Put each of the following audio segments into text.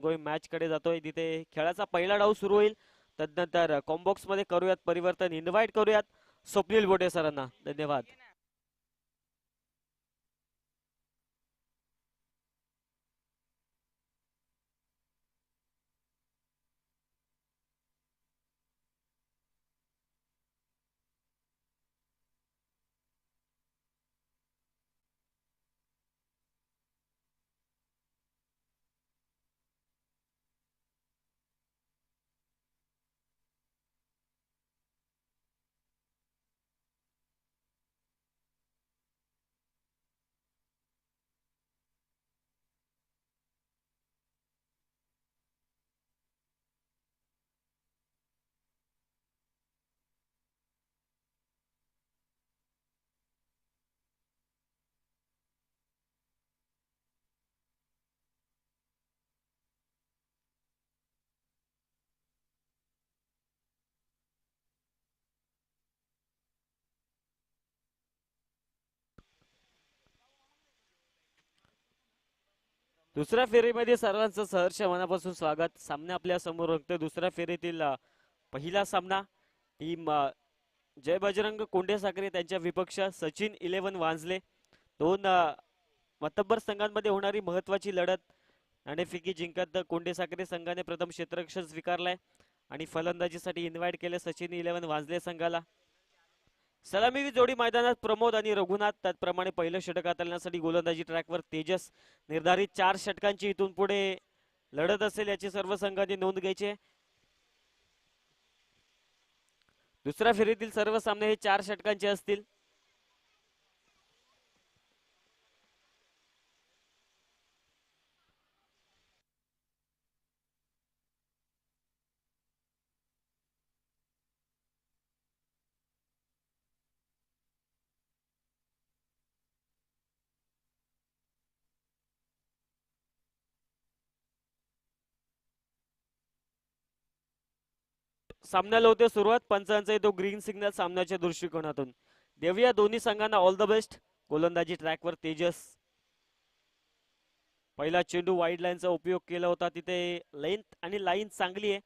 Going match कडे जातोय. तिथे खेळाचा पहिला डाव सुरू होईल. तदनंतर कॉम्बॉक्स मध्ये करूयात परिवर्तन. इन्व्हाइट करूयात स्वप्नील बोटे सरांना. धन्यवाद. दुसऱ्या फेरीमध्ये सर्वांचं सहर्ष मनापासून स्वागत. सामना आपल्या समोर होतोय. दुसऱ्या फेरीतील पहिला सामना टीम जय बजरंग कोंडे साखरे त्यांच्या विपक्ष सचिन 11 वांजले. दोन मतब्बर संघांमध्ये होणारी महत्वाची लढत. नाणेफेकी जिंकत कोंडे साखरे संघाने प्रथम क्षेत्ररक्षण स्वीकारलाय आणि फलंदाजीसाठी इन्व्हाइट केले सचिन 11 वांजले संघाला. सलामी जोडी मैदानात प्रमोद आणि रघुनाथ. त्याचप्रमाणे पहिलं षटक हाताळण्यासाठी गोलंदाजी ट्रॅकवर तेजस. निर्धारित 4 षटकांची इथून पुढे लढत असेल याची सर्व संघांनी नोंद घ्यायची. दुसऱ्या फेरीतील सर्व सामने हे 4 षटकांचे असतील. सामन्याला होते सुरुवात. पंचांचा तो ग्रीन सिग्नल सामन्याच्या दृष्टिकोनातून. देऊया दोन्ही संघांना ऑल द बेस्ट. गोलंदाजी ट्रॅकवर तेजस. पहिला चेंडू वाईड लाईनचा उपयोग केला होता. तिथे लेंथ आणि लाईन चांगली आहे.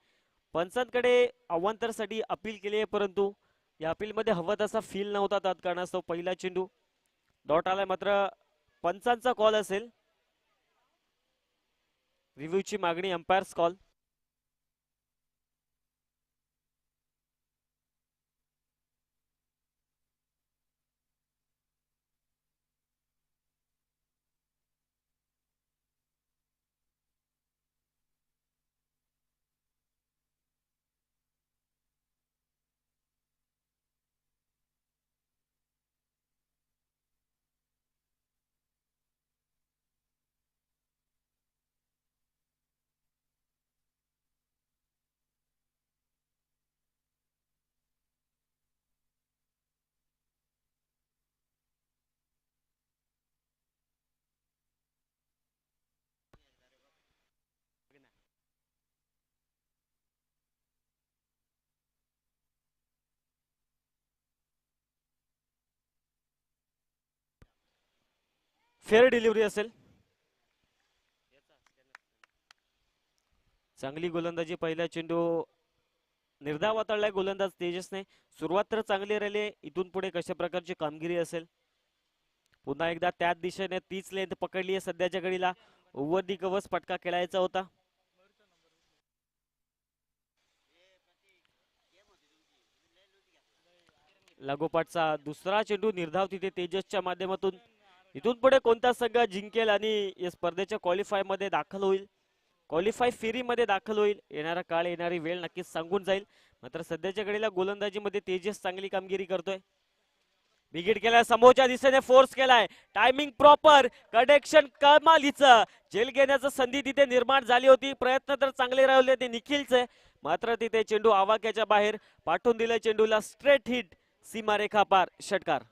पंचांकडे अवांतरसाठी अपील केली आहे परंतु या अपील मध्ये हवा तसा फील नव्हता. त्यात कारणास्तव पहिला चेंडू डॉट आलाय. मात्र पंचांचा कॉल असेल. रिव्ह्यूची मागणी अंपायर्स कॉल. फेअर डिलिव्हरी असेल. चांगली गोलंदाजी. पहिला चेंडू निर्धाव हाताळलाय गोलंदाज तेजसने. सुरुवात तर चांगली राहिली. इथून पुढे कशा प्रकारची कामगिरी असेल. पुन्हा एकदा त्याच दिशेने तीच लेंथ पकडली आहे सध्याच्या घडीला. ओव्हर दी कव्हर्स फटका खेळायचा होता. लागोपाठचा दुसरा चेंडू निर्धाव तिथे तेजसच्या माध्यमातून. इथून पुढे कोणता संघ जिंकेल आणि या स्पर्धेच्या क्वालिफाय मध्ये दाखल होईल, क्वालिफाय फेरीमध्ये दाखल होईल, येणारा काळ येणारी वेळ नक्कीच सांगून जाईल. मात्र सध्याच्या घडीला गोलंदाजीमध्ये तेजस चांगली कामगिरी करतोय. विकेट केलाय समोरच्या दिशेने फोर्स केलाय. Timing proper. कनेक्शन कमालीचं. झेल घेण्याची संधी तिथे निर्माण झाली होती. प्रयत्न तर चांगले राहिले ते निखिलचे. मात्र तिथे चेंडू आवाक्याच्या बाहेर पाठवून दिलाय. चेंडूला स्ट्रेट हिट. सीमारेखा पार. षटकार.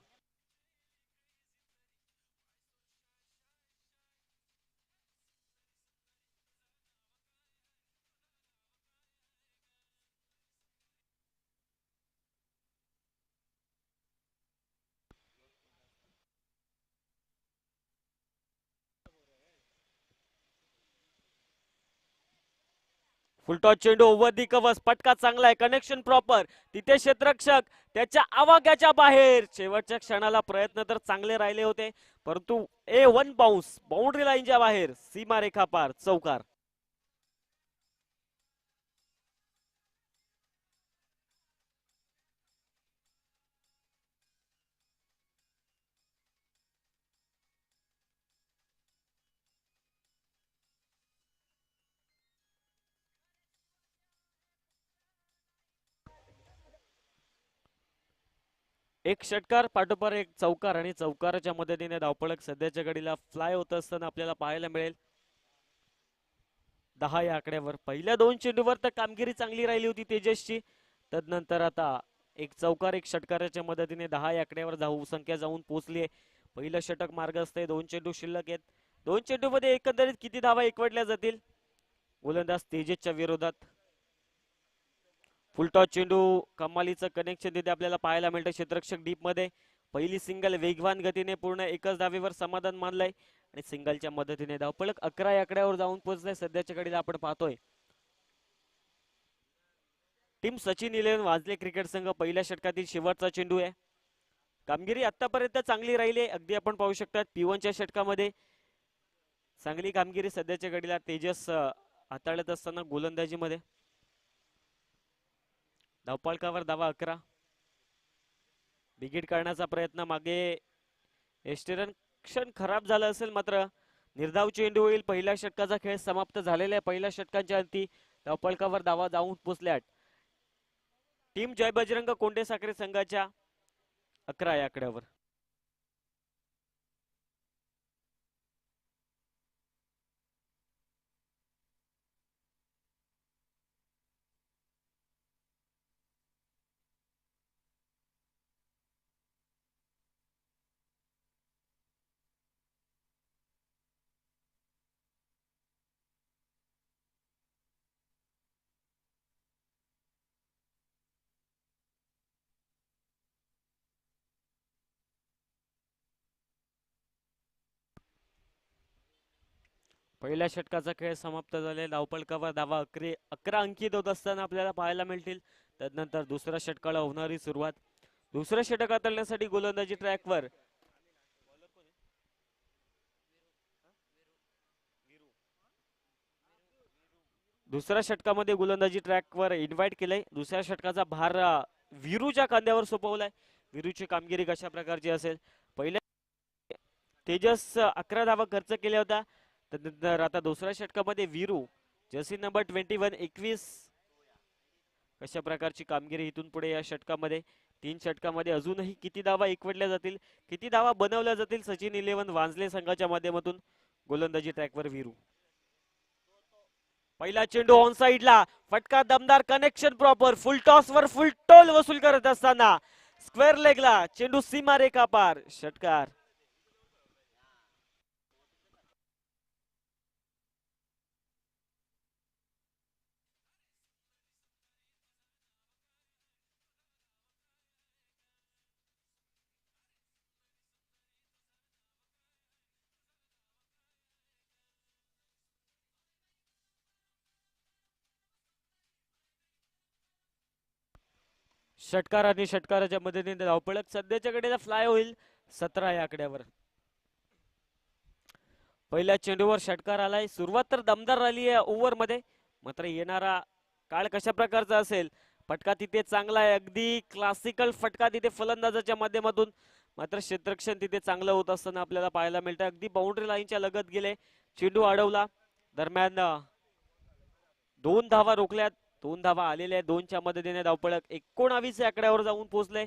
फुलटॉस चेंडू ओव्हर दी कव्हर्स, फटका चांगला आहे, कनेक्शन प्रॉपर. तिथे क्षेत्ररक्षक त्याच्या आवाक्याच्या बाहेर. शेवटच्या क्षणाला प्रयत्न तर चांगले राहिले होते, परंतु वन बाउन्स बाउंड्री लाईनच्या बाहेर, सीमारेखा पार, चौकार. एक षटकार पाठोपाठ एक चौकार आणि चौकाराच्या मदतीने धावपळक सध्याच्या घडीला फ्लाय होत असताना आपल्याला पाहायला मिळेल. 10 या आकड्यावर पहिल्या 2 चेंडूवर तर कामगिरी चांगली राहिली होती तेजसची. तदनंतर आता एक चौकार एक षटकाराच्या मदतीने 10 या आकड्यावर धाव संख्या जाऊन पोहोचली आहे. पहिलं षटक मार्ग असते, 2 चेंडू शिल्लक आहेत. 2 चेंडूमध्ये एकंदरीत किती धावा एकवटल्या जातील? गोलंदाज तेजसच्या विरोधात फुलटॉस चेंडू, कमालीचं कनेक्शन तिथे आपल्याला पाहायला मिळतं क्षेत्ररक्षक डीप मध्ये. पहिली सिंगल वेगवान गतीने पूर्ण एकच धावेवर समाधान मानलंय आणि सिंगलच्या मदतीने धावपळक 11 आकड्यावर जाऊन पोहोचलाय सध्याच्या घडीला आपण पाहतोय. टीम सचिन 11 वाजले क्रिकेट संघ पहिल्या षटकातील शेवटचा चेंडू आहे. कामगिरी आतापर्यंत चांगली राहिली आहे. अगदी आपण पाहू शकता P1च्या षटकामध्ये चांगली कामगिरी सध्याच्या घडीला तेजस हाताळत असताना गोलंदाजीमध्ये. धावपळकावर धावा 11. बिगिट करण्याचा प्रयत्न मागे, क्षण खराब झाला असेल मात्र निर्धाव चेंडू होईल. पहिल्या षटकाचा खेळ समाप्त झालेला आहे. पहिल्या षटकांच्या अंती धावपळकावर धावा जाऊन पोचल्या. टीम जय बजरंग कोंडे साखरे संघाच्या 11 या आकड्यावर. पहिल्या षटकाचा खेळ समाप्त झाले. धावपळकावर धावा 11 अंकित होत असताना आपल्याला पाहायला मिळतील. तदनंतर दुसऱ्या षटकाला होणारी सुरुवात. दुसऱ्या षटक हाताळण्यासाठी गोलंदाजी ट्रॅकवर दुसऱ्या षटकामध्ये गोलंदाजी ट्रॅकवर इन्व्हाइट केलंय. दुसऱ्या षटकाचा भार वीरूच्या खांद्यावर सोपवलाय. वीरूची कामगिरी कशा प्रकारची असेल? पहिल्या तेजस 11 धावा खर्च केल्या होत्या. त्यानंतर आता दुसऱ्या षटकामध्ये वीरू जर्सी नंबर 21 कशा प्रकारची कामगिरी इथून पुढे या षटकामध्ये? 3 षटकामध्ये अजूनही किती धावा एकवटल्या जातील, किती धावा बनवल्या जातील सचिन 11 वांजले संघाच्या माध्यमातून? गोलंदाजी ट्रॅकवर वीरू. पहिला चेंडू ऑन साइडला, फटका दमदार, connection proper, full toss were full toll वसूल करत असताना स्क्वेअर लेगला चेंडू सीमारेखा पार, षटकार. षटकार आणि षटकाराच्या मदतीने धावपळक सध्याच्या कडेला फ्लाय होईल 17 या आकड्यावर. पहिल्या चेंडूवर षटकार आलाय. सुरुवात तर दमदार राहिली आहे ओव्हर मध्ये, मात्र येणारा काळ कशा प्रकारचा असेल? फटका तिथे चांगला आहे, अगदी क्लासिकल फटका तिथे फलंदाजाच्या माध्यमातून, मात्र क्षेत्ररक्षण तिथे चांगलं होत असताना आपल्याला पाहायला मिळतं. अगदी बाउंड्री लाईनच्या लगत गेले, चेंडू अडवला. दरम्यान 2 धावा रोखल्यात, 2 धावा आलेल्या आहेत. 2च्या मदतीने धावपळक 19 या आकड्यावर जाऊन पोहोचले.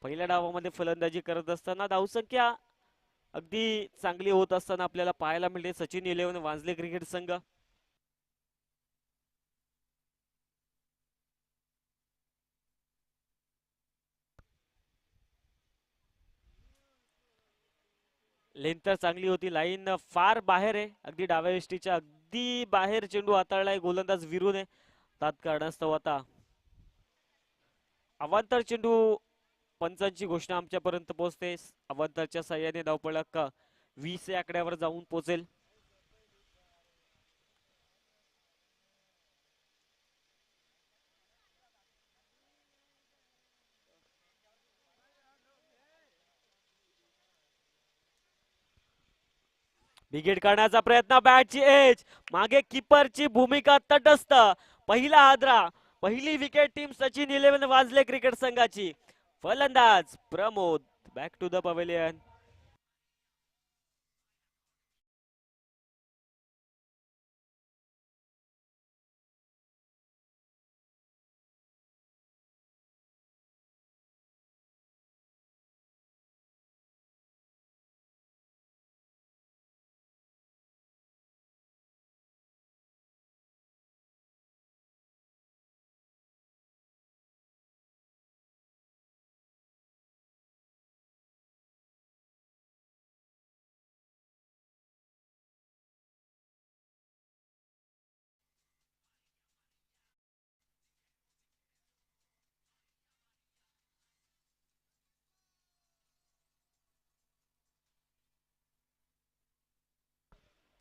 पहिल्या डावामध्ये फलंदाजी करत असताना धावसंख्या अगदी चांगली होत असताना आपल्याला पाहायला मिळते सचिन 11 वांजले क्रिकेट संघ. लेंथ तर चांगली होती, लाईन फार बाहेर आहे, अगदी डाव्या यष्टीच्या अगदी बाहेर चेंडू हाताळलाय गोलंदाज वीरूने. तात्कारणास्तव आता अवांतर चेंडू, पंचांची घोषणा आमच्यापर्यंत पोहोचते. अवांतरच्या साह्याने धावपळक 20 या आकड्यावर जाऊन पोहोचेल. विकेट काढण्याचा प्रयत्न, बॅटची एज, मागे किपरची भूमिका तटस्थ. पहिला हादरा, पहिली विकेट टीम सचिन 11 वाजले क्रिकेट संघाची. फलंदाज Pramod back to the pavilion.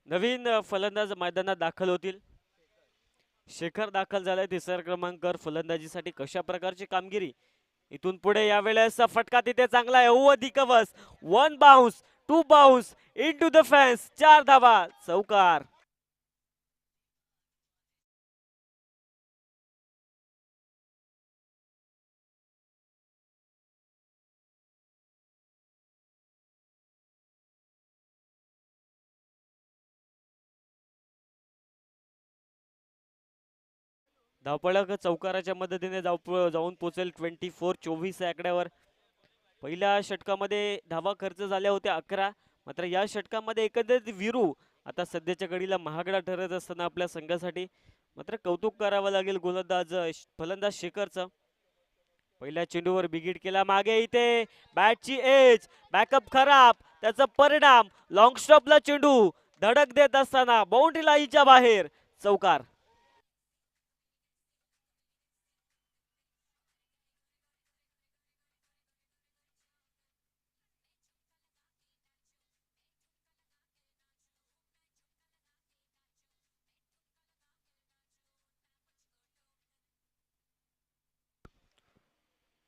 नवीन फलंदाज मैदानात दाखल होतील. शेखर दाखल झालाय तिसऱ्या क्रमांकावर फलंदाजीसाठी. कशा प्रकारची कामगिरी इथून पुढे, यावेळेस फटका तिथे चांगला आहे. अधिक बस, one bounce, two bounce, into the fans, 4 धावा, चौकार. धावपळक चौकाराच्या मदतीने जाऊन पोहोचेल 24-24 या आकड्यावर. पहिल्या षटकामध्ये धावा खर्च झाल्या होत्या 11, मात्र या षटकामध्ये एकंदरीत विरू आता सध्याच्या घडीला महागडा ठरत असताना आपल्या संघासाठी मात्र कौतुक करावं लागेल गोलंदाज फलंदाज शेखरचं. पहिल्या चेंडूवर बिगिट केला, मागे इथे बॅटची एज, बॅकअप खराब, त्याचा परिणाम लॉंग स्टॉपला चेंडू धडक देत असताना बाउंड्री लाईनच्या बाहेर, चौकार.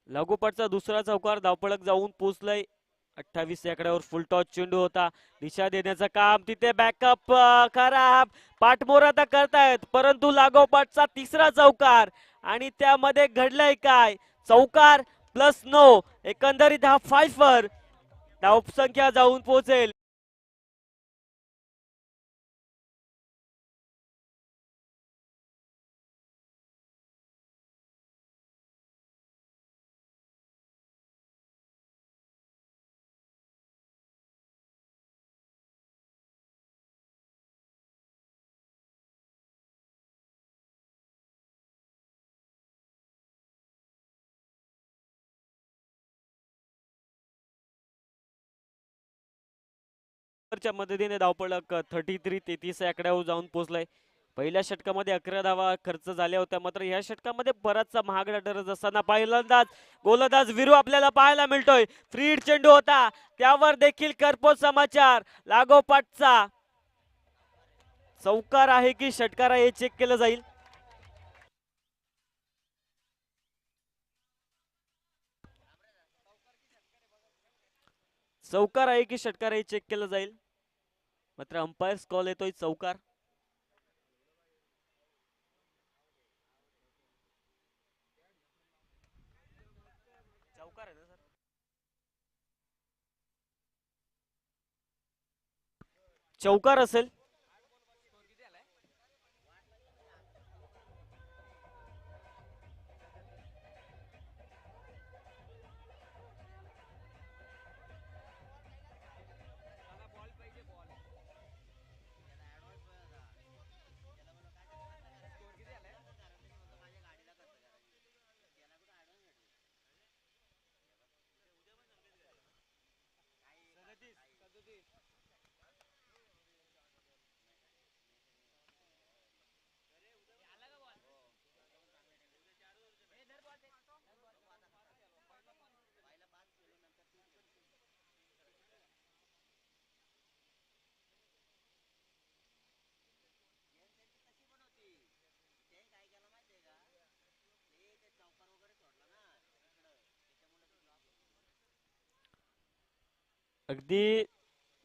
लागोपाठचा दुसरा चौकार धावपळक जाऊन पोचलाय 28 आकड्यावर. फुल टॉस चेंडू होता, दिशा देण्याचं काम तिथे, बॅकअप खराब, पाठमोर आता करतायत, परंतु लागोपाठचा तिसरा चौकार आणि त्यामध्ये घडलंय काय, चौकार प्लस 9, एकंदरीत हा फायफर. धावसंख्या जाऊन पोहोचेल च्या मदतीने. धावपळक 33-33 आकड्यावर जाऊन पोहोचलाय. पहिल्या षटकामध्ये 11 धावा खर्च झाल्या होत्या, मात्र या षटकामध्ये बराचसा महागडा ठरत असताना पहिल्यांदाच गोलंदाज विरू आपल्याला पाहायला मिळतोय. फ्री चेंडू होता, त्यावर देखील करपोच समाचार. लागोपाठचा चौकार आहे की षटकार आहे हे चेक केलं जाईल. चौकार आहे की षटकार आहे चेक केलं जाईल, मात्र अंपायर कॉल येतोय चौकार. चौकार असेल. अगदी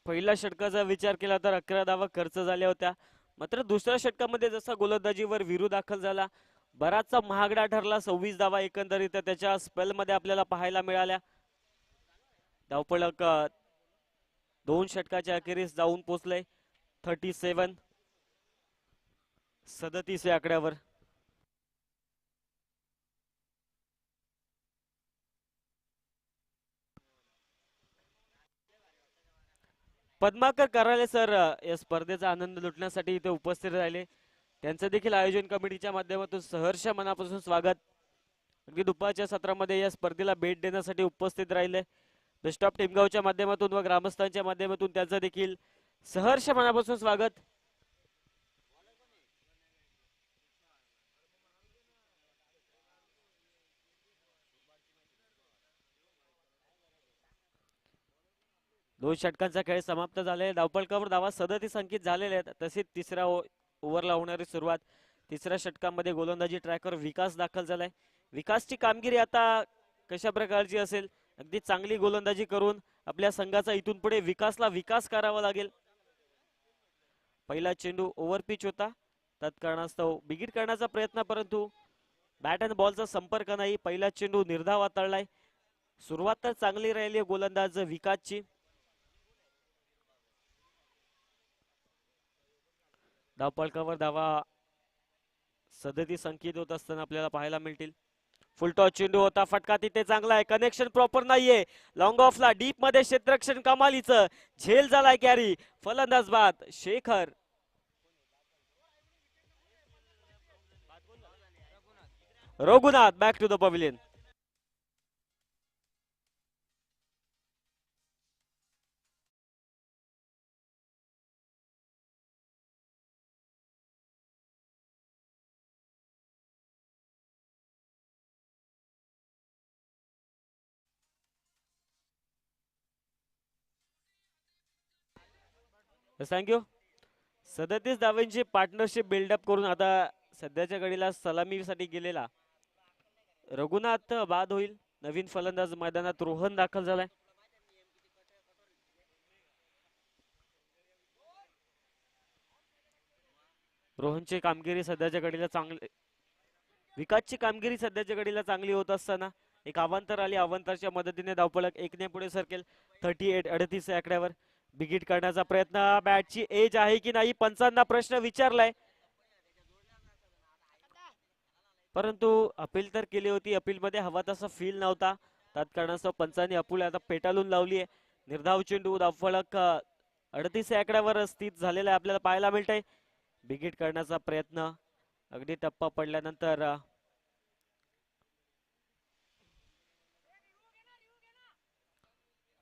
पहिल्या षटकाचा विचार केला तर 11 धावा खर्च झाल्या होत्या. मात्र दुसऱ्या षटकामध्ये जसा गोलंदाजीवर वीरू दाखल झाला, बराचसा महागडा ठरला. 26 धावा एकंदरीत त्याच्या स्पेलमध्ये आपल्याला पाहायला मिळाल्या. धावफलक 2 षटकाच्या अखेरीस जाऊन पोहोचले 37 या आकड्यावर. पद्माकर कराले सर या स्पर्धेचा आनंद लुटण्यासाठी इथे उपस्थित राहिले. त्यांचं देखील आयोजन कमिटीच्या माध्यमातून सहर्ष मनापासून स्वागत. अगदी दुपारच्या सत्रामध्ये या स्पर्धेला भेट देण्यासाठी उपस्थित राहिले. बेस्ट ऑफ टिमगावच्या माध्यमातून व ग्रामस्थांच्या माध्यमातून त्यांचं देखील सहर्ष मनापासून स्वागत. दोन षटकांचा खेळ समाप्त झाले. धावफलकावर धावा 37 अंकित झालेले आहेत. तसेच तिसऱ्या ओव्हरला होणारी सुरुवात. तिसऱ्या षटकामध्ये गोलंदाजी ट्रॅकवर विकास दाखल झालाय. विकासची कामगिरी आता कशा प्रकारची असेल? अगदी चांगली गोलंदाजी करून आपल्या संघाचा इथून पुढे विकासला विकास करावा लागेल. पहिला चेंडू ओव्हरपिच होता, तत्कारणास्तव बिगिट करण्याचा प्रयत्न, परंतु बॅट अँड बॉलचा संपर्क नाही. पहिला चेंडू निर्धाव हाताळलाय. सुरुवात तर चांगली राहिली गोलंदाज विकासची. धावफलकावर धावा 37 अंकित होत असताना आपल्याला पाहायला मिळतील. फुलटॉस चेंडू होता, फटका तिथे चांगला आहे, कनेक्शन प्रॉपर नाहीये. लॉंग ऑफला डीप मध्ये क्षेत्ररक्षण कमालीचं, झेल झालाय कॅरी. फलंदाज बाद Shekhar. Raghunath back to the pavilion. Thank you. 37 धावांची पार्टनरशिप बिल्डअप करून आता सध्याच्या घडीला सलामीसाठी गेलेला रघुनाथ बाद होईल. नवीन फलंदाज मैदानात रोहन दाखल झालाय. रोहनची कामगिरी सध्याच्या घडीला चांगली, विकासची कामगिरी सध्याच्या घडीला चांगली होत असताना एक अवांतर आली. अवांतरच्या मदतीने धावफलक 1 ने पुढे सरकेल 38 या आकड्यावर. बिगिट करण्याचा प्रयत्न, बॅटची एज आहे की नाही पंचांना प्रश्न विचारलाय, परंतु अपील तर केली होती. अपील मध्ये हवा तसा फील नव्हता. तत्कारणास्तव पंचांनी अपुल आता पेटाळून लावली आहे. निर्धाव चेंडू धावफलक 38 या आकड्यावर स्थित झालेला आहे आपल्याला पाहायला मिळतंय. बिगिट करण्याचा प्रयत्न, अगदी टप्पा पडल्यानंतर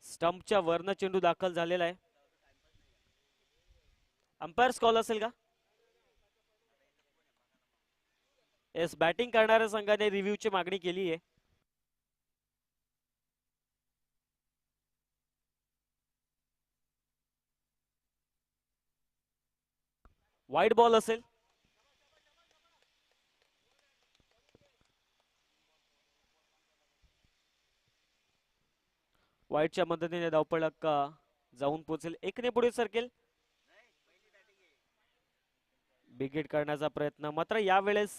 स्टंपच्या वरनं चेंडू दाखल झालेला आहे. अंपायर्स कॉल असेल का? येस, बॅटिंग करणाऱ्या संघाने रिव्ह्यूची मागणी केली आहे. वाईट बॉल असेल. वाईटच्या मदतीने धावफलक जाऊन पोहोचेल 1 ने पुढे सरकेल. बिगिट करण्याचा प्रयत्न, मात्र यावेळेस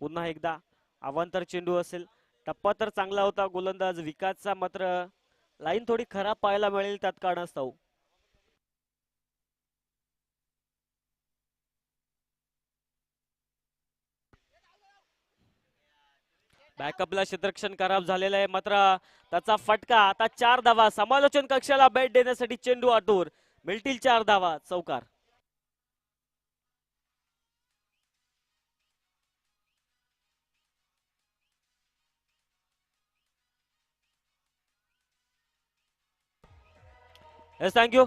पुन्हा एकदा अवांतर चेंडू असेल. टप्पा तर चांगला होता गोलंदाज विकासचा, मात्र लाईन थोडी खराब पाहायला मिळेल त्यात कारणास्तव. बॅकअपला क्षेत्ररक्षण खराब झालेलं आहे, मात्र त्याचा फटका. आता 4 धावा. समालोचन कक्षाला भेट देण्यासाठी चेंडू आतूर. मिळतील 4 धावा. चौकार. Yes, thank you.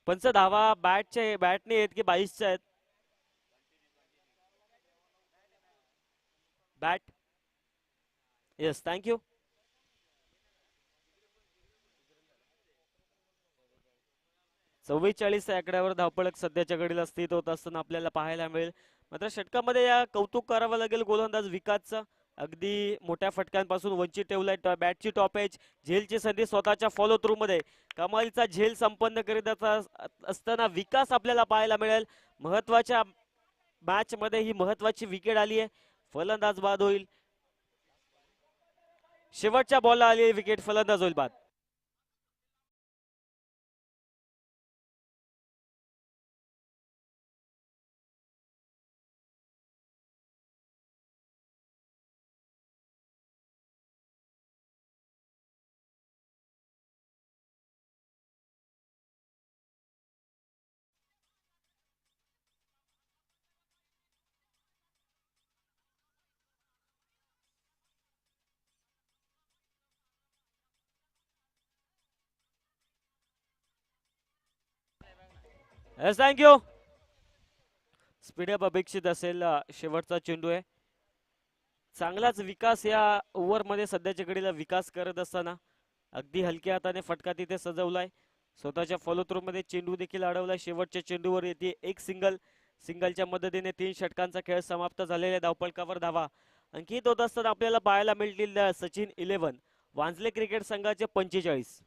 पंच धावा बॅटने आहेत की 22च्या आहेत? बॅट. Yes, thank you. चव्वेचाळीस या आकड्यावर धावफलक सध्याच्या घडीला स्थित होत असताना आपल्याला पाहायला मिळेल. मात्र षटकामध्ये या कौतुक करावं लागेल गोलंदाज विकासचं. अगदी मोठ्या फटक्यांपासून वंचित ठेवलाय. बॅटची टॉप एज, झेलची संधी स्वतःच्या फॉलो थ्रू मध्ये. कमालीचा झेल संपन्न करीत असताना विकास आपल्याला पाहायला मिळेल. महत्वाच्या मॅच मध्ये ही महत्वाची विकेट आली आहे. फलंदाज बाद होईल. शेवटच्या बॉलला आली विकेट, फलंदाज होईल बाद. थँक्यू. स्पीडअप अपेक्षित असेल. शेवटचा चेंडू आहे. चांगलाच विकास या ओव्हरमध्ये सध्याच्या घडीला विकास करत असताना अगदी हलक्या हाताने फटका तिथे सजवलाय. स्वतःच्या फॉलो थ्रू मध्ये चेंडू देखील अडवलाय. शेवटच्या चेंडूवर येते एक सिंगल. सिंगलच्या मदतीने 3 षटकांचा खेळ समाप्त झालेला. धावफलकावर धावा अंकित होत असताना आपल्याला पाहायला मिळतील सचिन 11, वांजले क्रिकेट संघाचे 45.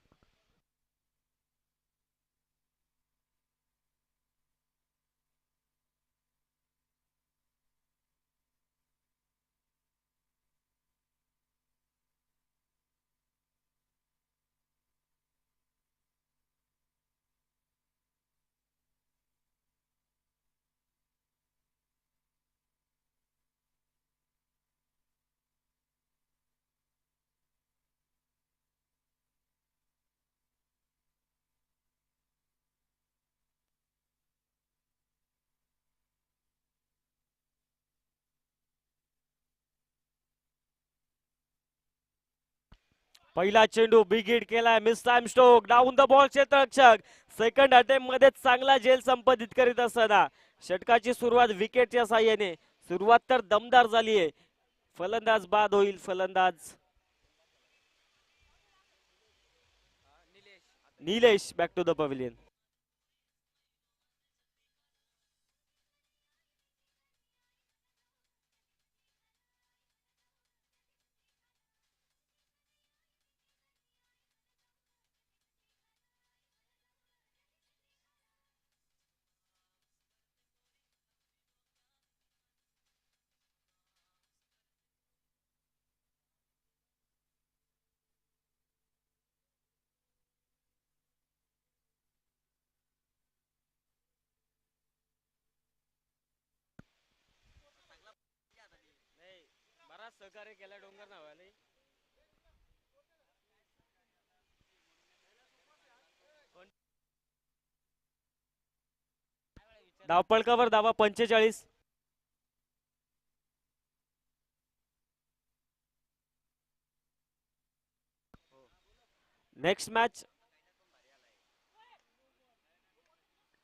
पहिला चेंडू बिग हिट केलाय. Mistimed stroke down the ball. क्षेत्ररक्षक सेकंड अटेम्प्ट मध्ये चांगला झेल संपादित करीत असताना षटकाची सुरुवात विकेटच्या साह्याने. सुरुवात तर दमदार झाली आहे. फलंदाज बाद होईल. फलंदाज Nilesh back to the pavilion. बराच सहकार्य केला डोंगर नावाले. धावपळकावर धावा 45. Next match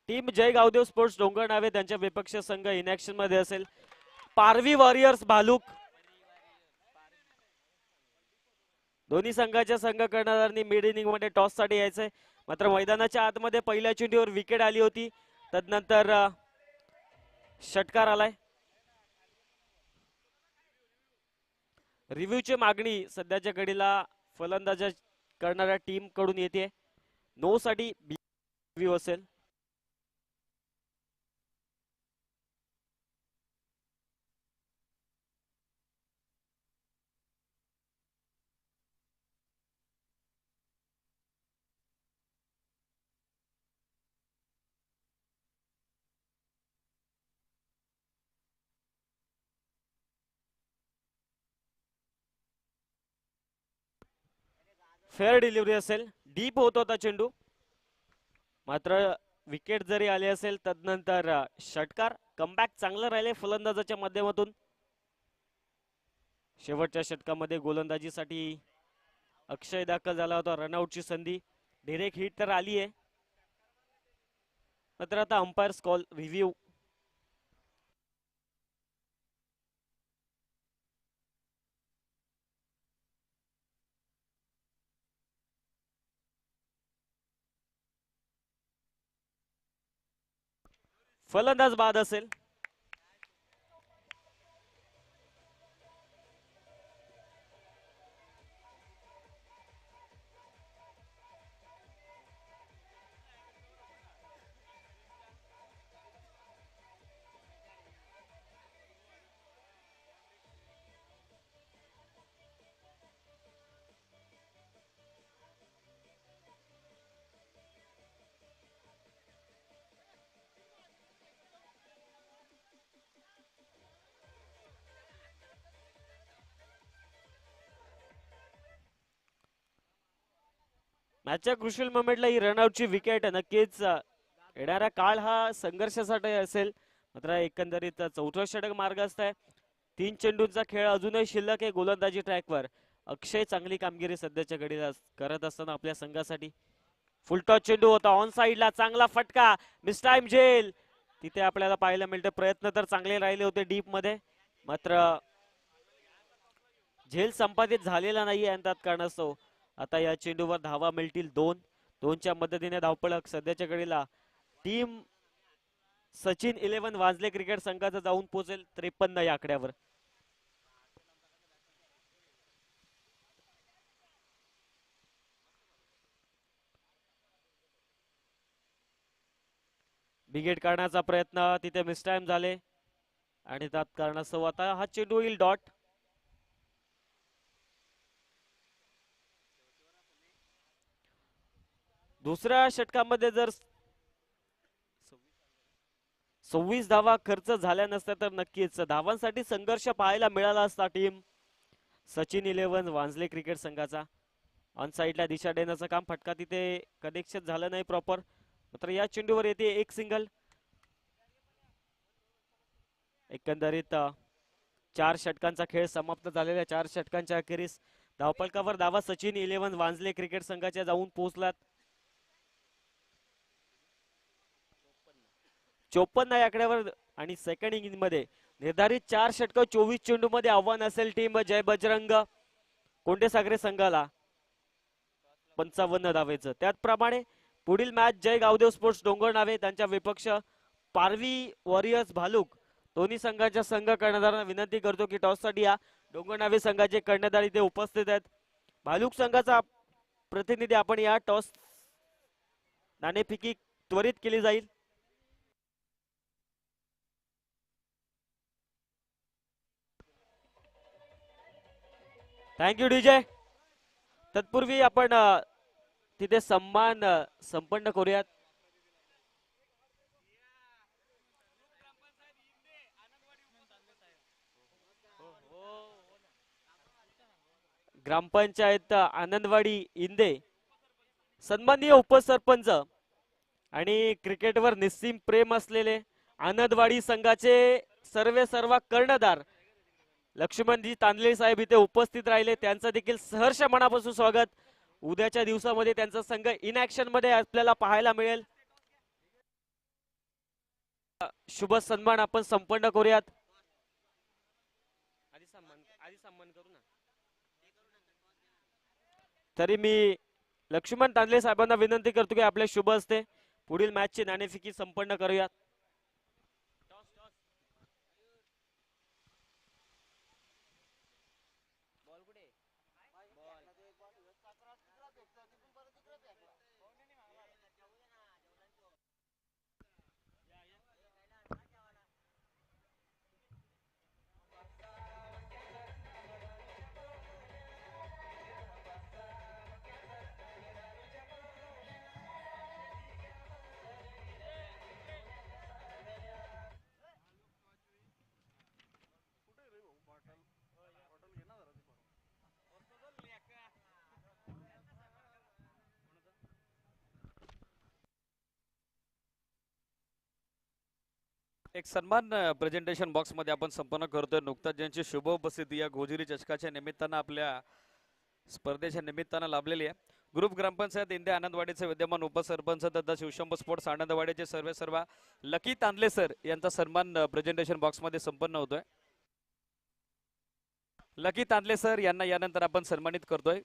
team Jai Gavdev sports Dongar नावे त्यांच्या विपक्ष संघ इनॅक्शन मध्ये असेल. पारवी वॉरियर्स भालूक. दोन्ही संघाच्या संघ कर्णधारांनी मिड इनिंग मध्ये टॉस साठी यायचंय. मात्र मैदानाच्या आतमध्ये पहिल्या चेंडूवर विकेट आली होती. तदनंतर षटकार आलाय. रिव्ह्यूची मागणी सध्याच्या घडीला फलंदाज करणाऱ्या टीम कडून येते. नो साठी रिव्ह्यू असेल. फेअर डिलिव्हरी असेल. डीप होत होता चेंडू. मात्र विकेट जरी आले असेल तदनंतर षटकार. कमबॅक चांगलं राहिले फलंदाजाच्या माध्यमातून. शेवटच्या षटकामध्ये गोलंदाजीसाठी अक्षय दाखल झाला होता. रनआउटची संधी. डिरेक्ट हिट तर आली आहे. मात्र आता अंपायर्स कॉल रिव्ह्यू. फलंदाज बाद असेल. मॅचच्या क्रुशियल मोमेंटला ही रनआउटची विकेट नक्कीच येणारा काळ हा संघर्षासाठी असेल. मात्र एकंदरीत चौथं षटक मार्गस्थ आहे. 3 चेंडूंचा खेळ अजूनही शिल्लक आहे गोलंदाजी ट्रॅकवर. अक्षय चांगली कामगिरी सध्याच्या घडीला करत असताना आपल्या संघासाठी. फुलटॉस चेंडू होता ऑन साइडला, चांगला फटका, मिस टाइम झेल तिथे आपल्याला पाहायला मिळते. प्रयत्न तर चांगले राहिले होते डीप मध्ये, मात्र झेल संपादित झालेला नाही आणि त्यात कारणास्तव आता या चेंडूवर धावा मिळतील 2-2च्या मदतीने धावपळक सध्याच्या घडीला टीम सचिन 11 वाजले क्रिकेट संघाचा जाऊन पोहोचेल 53 या आकड्यावर. बिगेट काढण्याचा प्रयत्न तिथे मिसटाइम झाले आणि त्यात कारणास्तव आता हा चेंडू होईल डॉट. दुसऱ्या षटकामध्ये जर 26 धावा खर्च झाल्या नसत्या तर नक्कीच धावांसाठी संघर्ष पाहायला मिळाला असता टीम सचिन 11 वांजले क्रिकेट संघाचा. ऑन साइडला दिशा देण्याचं काम, फटका तिथे कनेक्शन झालं नाही प्रॉपर. मात्र या चेंडूवर येते एक सिंगल. एकंदरीत 4 षटकांचा खेळ समाप्त झालेल्या 4 षटकांच्या अखेरीस धावपळकावर धावा सचिन 11 वांजले क्रिकेट संघाच्या जाऊन पोहोचलात. 54 या आकड्यावर आणि सेकंड इनिंग मध्ये निर्धारित 4 षटक 24 चेंडू मध्ये आव्हान असेल टीम जय बजरंग कोंडेसागरे संघाला 55 धावेचं. त्याचप्रमाणे पुढील मॅच जय गावदेव स्पोर्ट्स डोंगर नावे त्यांच्या विपक्ष पारवी वॉरियर्स भालूक दोन्ही संघाच्या संघ कर्णधारांना विनंती करतो की टॉस साठी या डोंगर नावे संघाचे कर्णधार इथे उपस्थित आहेत. भालूक संघाचा प्रतिनिधी आपण या टॉस नाणेफेकी त्वरित केली जाईल. Thank you DJ. तत्पूर्वी आपण तिथे सन्मान संपन्न करूयात. ग्रामपंचायत आनंदवाडी इंदे सन्माननीय उपसरपंच आणि क्रिकेटवर निस्सीम प्रेम असलेले आनंदवाडी संघाचे सर्व कर्णधार लक्ष्मणजी तांदळे साहेब इथे उपस्थित राहिले. त्यांचं देखील सहर्ष मनापासून स्वागत. उद्याच्या दिवसामध्ये त्यांचा संघ इन ऍक्शन मध्ये आपल्याला पाहायला मिळेल. शुभ सन्मान आपण संपन्न करूयात. आधी सन्मान करू ना. तरी मी लक्ष्मण तांदळे साहेबांना विनंती करतो की आपल्या शुभ हस्ते पुढील मॅचची नाणेफेकी संपन्न करूयात. एक सन्मान प्रेझेंटेशन बॉक्स मध्ये आपण संपन्न करतोय. नुकताच ज्यांची शुभ उपस्थिती या गोजिरी चषकाच्या निमित्तानं आपल्या स्पर्धेच्या निमित्तानं लाभलेली आहे. ग्रुप ग्रामपंचायत इंदे आनंदवाडीचे विद्यमान उपसरपंच तथा शिवशंभ स्पोर्ट्स आनंदवाडीचे सर्व लकी तांदले सर यांचा सन्मान प्रेझेंटेशन बॉक्स मध्ये संपन्न होतोय. लकी तांदले सर यांना यानंतर आपण सन्मानित करतोय.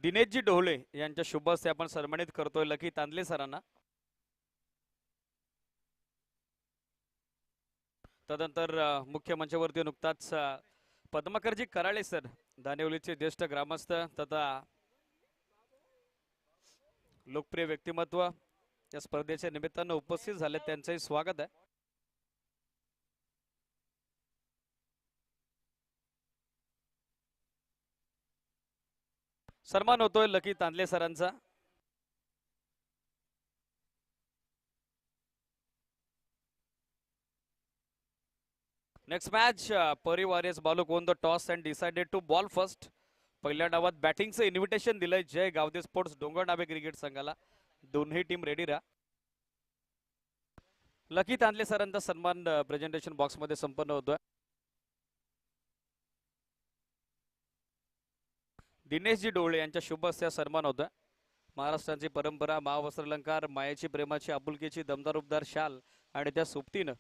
दिनेशजी ढोले यांच्या शुभ हस्ते आपण सन्मानित करतोय लकी तांदले सरांना. तदनंतर मुख्य मंचावरती नुकताच पद्माकरजी कराळे सर दानिवलीचे ज्येष्ठ ग्रामस्थ तथा लोकप्रिय व्यक्तिमत्व या स्पर्धेच्या निमित्तानं उपस्थित झाले, त्यांचंही स्वागत आहे. सन्मान होतोय लकी तांदले सरांचा. नेक्स्ट मॅच परी वॉरियर्स बालुक won the toss and decided to bowl first. पहिल्या डावात बॅटिंगचं इन्व्हिटेशन दिलंय जय गावदे स्पोर्ट्स डोंगर नावे क्रिकेट संघाला. दोन्ही टीम रेडी राहा. लकी तांदले सरांचा सन्मान प्रेझेंटेशन बॉक्स मध्ये संपन्न होतोय. दिनेशजी डोळे यांच्या शुभ हस्ते सन्मान होतोय. महाराष्ट्राची परंपरा महावस्त्रलंकार मायेची प्रेमाची आपुलकीची दमदार उपदार शाल आणि त्या सोबतीनं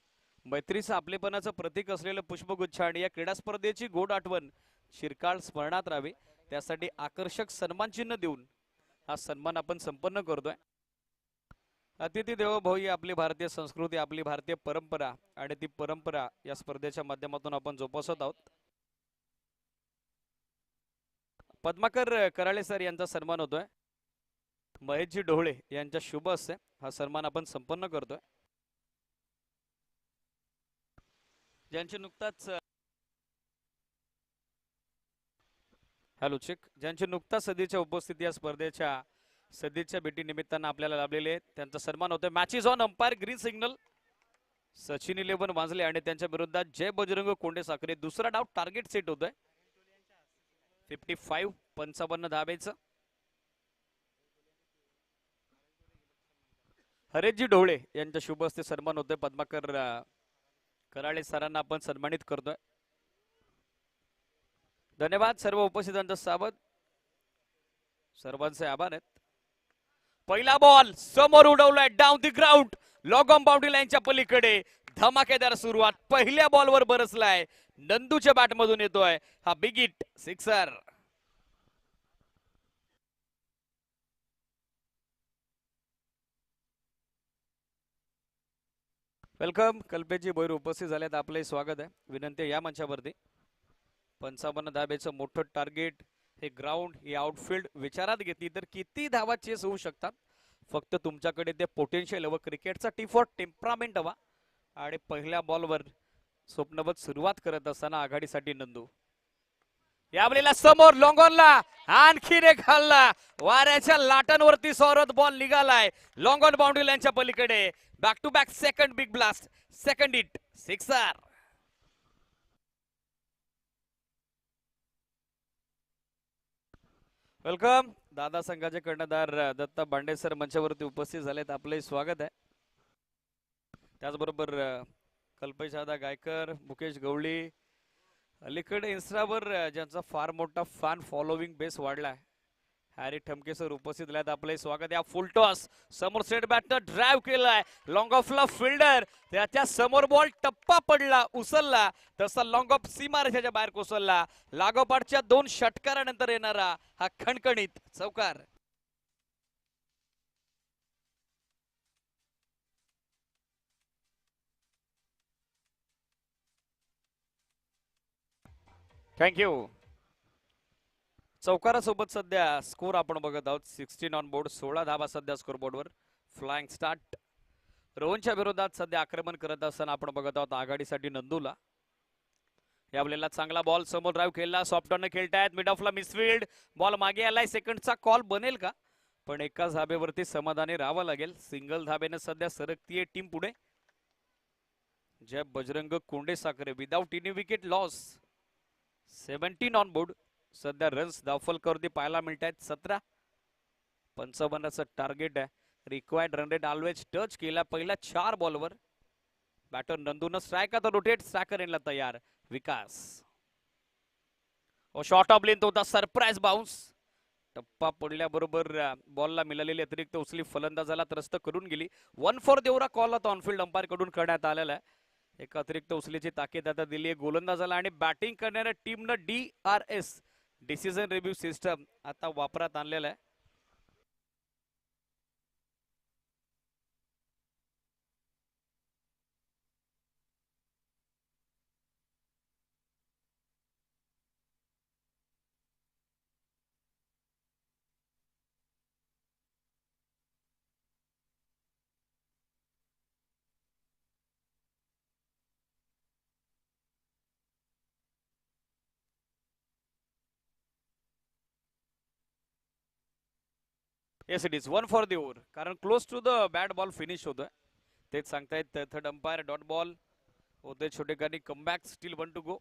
मैत्रीचं आपलेपणाचं प्रतीक असलेलं पुष्पगुच्छ आणि या क्रीडा स्पर्धेची गोड आठवण चिरकाळ स्मरणात राहावी त्यासाठी आकर्षक सन्मान चिन्ह देऊन हा सन्मान आपण संपन्न करतोय. अतिथी देवो भव ही आपली भारतीय संस्कृती आपली भारतीय परंपरा आणि ती परंपरा या स्पर्धेच्या माध्यमातून आपण जोपासत आहोत. पद्माकर कराळे सर यांचा सन्मान होतोय. महेशजी ढोळे यांच्या शुभ हस्ते हा सन्मान आपण संपन्न करतोय. ज्यांची नुकताच हॅलो चेक ज्यांची नुकताच सदीच्या उपस्थिती या स्पर्धेच्या सदीच्या भेटी निमित्तानं आपल्याला लाभलेले आहेत त्यांचा सन्मान होतोय. Match is on umpire green signal. Sachin 11 वाजले आणि त्यांच्या विरोधात जय बजरंग कोंडे साखरे. दुसरा डाव टार्गेट सेट होतोय 55 55 धाब्याचं. हरेशजी ढोळे यांच्या शुभ हस्ते सन्मान होतोय. पद्माकर कराळे सरांना आपण सन्मानित करतोय. धन्यवाद सर्व उपस्थितांचा सावध सर्वांचे आभार आहेत. पहिला बॉल समोर उडवलाय down the ground long on boundary लाईनच्या पलीकडे. धमाकेदार सुरुवात पहिल्या बॉलवर बरसलाय. नंदूच्या बॅट मधून येतोय हा big hit sixer. Welcome Kalpeshji Bhoir उपस्थित झालेत आपले स्वागत आहे. विनंती आहे या मंचावरती. 55 धाब्याचं मोठं टार्गेट. हे ग्राउंड हे आउटफील्ड विचारात घेतली तर किती धावा चेस होऊ शकतात. फक्त तुमच्याकडे ते पोटेन्शियल हवं क्रिकेटचा टी फॉर टेम्परामेंट हवा. आणि पहिल्या बॉलवर स्वप्नवत सुरुवात करत असताना आघाडीसाठी नंदू. यावेळेला समोर लॉंगॉनला आणखीन एक हल्ला. वाऱ्याच्या लाटांवरती सौरभ बॉल निघालाय लॉंगॉन बाउंड्री लाईनच्या पलीकडे. Back to back second big blast second hit sixer. Welcome दादा संघाचे कर्णधार दत्ता बांडे सर मंचावरती उपस्थित झालेत आपले स्वागत आहे. त्याचबरोबर कल्पेश दादा गायकर मुकेश गवळी अलीकडे इन्स्टावर ज्यांचा फार मोठा फॅन फॉलोविंग बेस वाढलाय हॅरी ठमके सर उपस्थित झालेत आपले स्वागत. या फुल टॉस समोर सेट बॅटनं ड्राईव्ह केलाय लॉंग ऑफला फिल्डर त्याच्या समोर बॉल टप्पा पडला उचलला तसा लॉंग ऑफ सीमा रेषेच्या बाहेर कोसळला. लागोपाठच्या 2 षटकारानंतर येणारा हा खणखणीत चौकार. थँक्यू. चौकारासोबत सध्या स्कोर आपण बघत आहोत 16 ऑन बोर्ड. 16 धावा सध्या स्कोर बोर्डवर. Flying start. रोहनच्या विरोधात सध्या आक्रमण करत असताना आपण बघत आहोत आघाडीसाठी नंदूला. यावेळेला चांगला बॉल समोर ड्राईव्ह केला सॉफ्टॉन खेळतायत मिड ऑफला मिसफिल्ड. बॉल मागे आलाय सेकंडचा कॉल बनेल का. पण एकाच धाब्यावरती समाधानी राहावं लागेल. सिंगल धाब्याने सध्या सरकतीये टीम पुढे. Jai Bajrang Konde Sakhare without any wicket loss. 17 on board. सध्या रन्स धावफलकावरती पाहायला मिळत आहेत 17. 55चं टार्गेट आहे. Required run rate always touch केला पहिल्या 4 बॉलवर. बॅटर नंदून स्ट्राईक आता रोटेट स्ट्रायकर येण्याला तयार विकास. शॉर्ट ऑफ लेंथ होता सरप्राईज बाउन्स. टप्पा पडल्याबरोबर बॉलला मिळालेली अतिरिक्त उचली फलंदाजाला त्रस्त करून गेली. 1 फॉर देवरा कॉल आता ऑनफिल्ड अंपायर कडून करण्यात आलेला आहे. एक अतिरिक्त उचलीची ताकीद आता दिली आहे गोलंदाजाला आणि बॅटिंग करणाऱ्या टीमनं DRS डिसिजन रिव्ह्यू सिस्टम आता वापरात आणलेला आहे. Yes it is 1 for the over. कारण close to the bat ball finish होतोय तेच सांगतायत थर्ड अंपायर. डॉट बॉल होते छोटेखानी कमबॅक. Still 1 to go.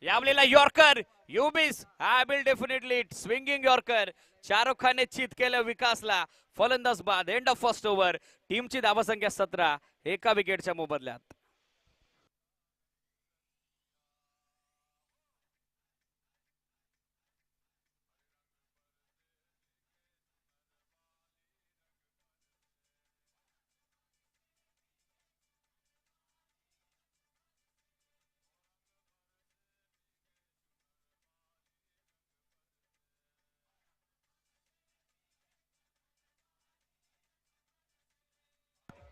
यावलेला यॉर्कर युबिस I will definitely swinging yorker. Shahrukh खानने चित केलं विकासला. फलंदाज बाद. End of first over. टीमची धावसंख्या 17 एका विकेटच्या मोबदल्यात.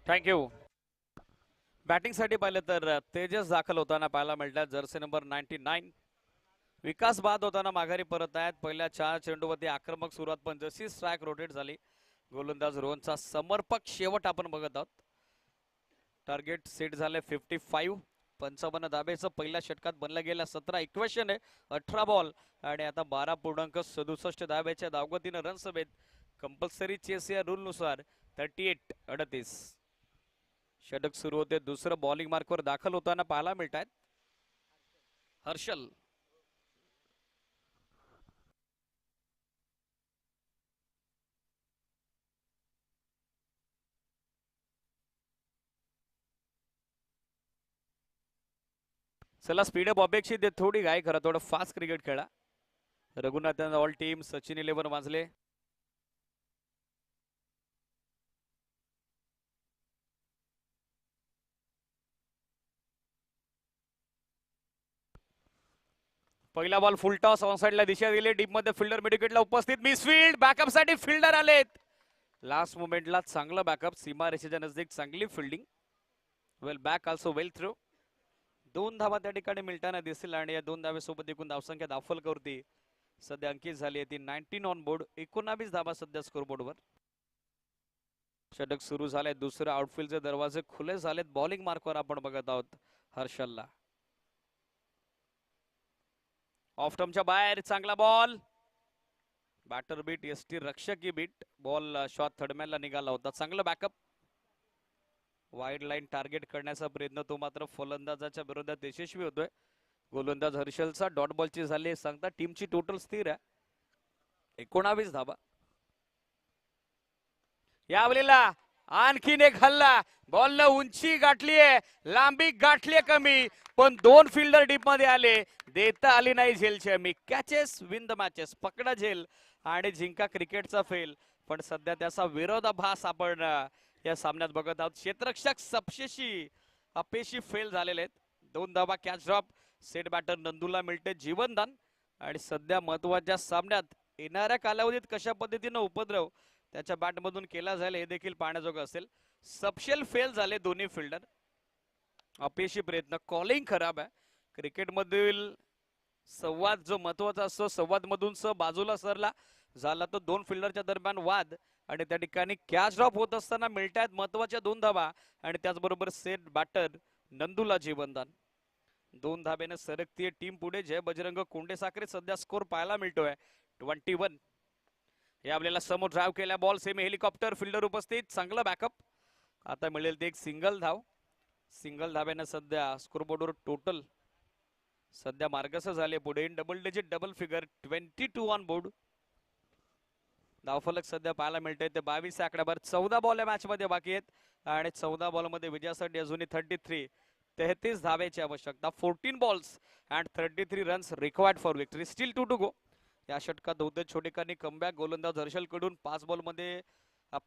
थँक्यू. बॅटिंगसाठी पाहिलं तर तेजस दाखल होताना पाहायला मिळतात. Jersey number 99. विकास बाद होताना माघारी परत आहेत. पहिल्या 4 चेंडूवरती आक्रमक सुरुवात, पण जशी स्ट्राईक रोटेट झाली गोलंदाज रोहनचा समर्पक शेवट आपण बघत आहोत. टार्गेट सेट झाले 55. 55 धाब्याचं पहिल्या षटकात बनलं गेलं. 17 इक्वेशन आहे. 18 बॉल आणि आता 12.67 धाब्याच्या धावगतीनं रन्स हवेत. कंपल्सरी चेस या रूल नुसार 38-38. षटक सुरू होते. दुसरं बॉलिंग मार्कवर दाखल होताना पाहायला मिळत आहेत हर्षल. चला स्पीडअप अपेक्षित थोडी घाई करा. थोडं फास्ट क्रिकेट खेळा. रघुनाथन ऑल टीम सचिन 11 वाजले. पहिला बॉल फुल टॉस ऑन साइडला दिशा दिली. डीप मध्ये फिल्डर मिडविकेटला उपस्थित. मिसफील्ड. बॅकअप साठी फिल्डर आलेत. लास्ट मोमेंटला चांगलं बॅकअप. सीमा रेषेच्या नजदीक चांगली फिल्डिंग. वेल बॅक ऑल्सो वेल थ्रो. 2 धावा त्या ठिकाणी मिळताना दिसतील आणि या 2 धावेसोबत एकूण धावसंख्या दाफलकवरती सध्या अंकित झाली आहे ती 19 ऑन बोर्ड. 19 धावा सध्या स्कोरबोर्डवर. षटक सुरू झाले. दुसरं आउटफील्डचे दरवाजे खुले झालेत. बॉलिंग मार्कवर आपण बघत आहोत हर्षलला. ऑफ टर्मच्या बाहेर चांगला बॉल. बॅटर बीट एसटी रक्षकी बीट. बॉल शॉट थर्डमॅनला निघाला होता. चांगलं बॅकअप. वाईड लाईन टार्गेट करण्याचा प्रयत्न तो मात्र फलंदाजाच्या विरोधात यशस्वी होतोय. गोलंदाज हर्षलचा डॉट बॉलची झाली सांगता. टीमची टोटल स्थिर आहे 19 धावा. यावेळेला आणखीन एक हल्ला. बॉलनं उंची गाठलीये, लांबी गाठलीये कमी, पण 2 फिल्डर डीप मध्ये आले. देता आली नाही झेलची हमी. Catches win the matches. पकडा झेल आणि जिंका क्रिकेटचा फेल. पण सध्या त्याचा विरोधाभास आपण या सामन्यात बघत आहोत. क्षेत्ररक्षक सपशेशी अपेशी फेल झालेले आहेत. 2 धावा कॅच ड्रॉप. सेट बॅटर नंदूला मिळते जीवनदान. आणि सध्या महत्वाच्या सामन्यात येणाऱ्या कालावधीत कशा पद्धतीनं उपद्रव त्याच्या बॅटमधून केला जाईल हे देखील पाहण्याजोगं असेल. सबशेल फेल झाले दोन्ही फिल्डर. अपयशी प्रयत्न. कॉलिंग खराब आहे. क्रिकेटमधील संवाद जो महत्वाचा असतो, संवाद मधून बाजूला सरला झाला तो 2 फिल्डरच्या दरम्यान वाद आणि त्या ठिकाणी कॅच ड्रॉप होत असताना मिळतात महत्वाच्या 2 धावा आणि त्याचबरोबर सेट बॅटर नंदूला जीवनदान. 2 धाब्याने सरकतीये टीम पुढे. जय बजरंग कोंडे साखरे सध्या स्कोर पाहायला मिळतोय 21. हे आपल्याला समोर ड्राइव्ह केला बॉल. Semi helicopter. फिल्डर उपस्थित. चांगला बॅकअप. आता मिळेल ते एक सिंगल धाव. सिंगल धाब्याने सध्या स्कोरबोर्डवर टोटल सध्या मार्गस्थ झाले पुढे. Double digit double figure 22 on board. धावफलक सध्या पाहायला मिळते ते 22 आकड्यावर. 14 बॉल या मॅच मध्ये बाकी आहेत आणि 14 बॉल मध्ये विजयासाठी अजूनही 33 धावेची आवश्यकता. 14 balls and 33 runs required for victory. Still 2 to go. या षटकात होते छोटेखानी कमबॅक. गोलंदाज हर्षल कडून 5 बॉल मध्ये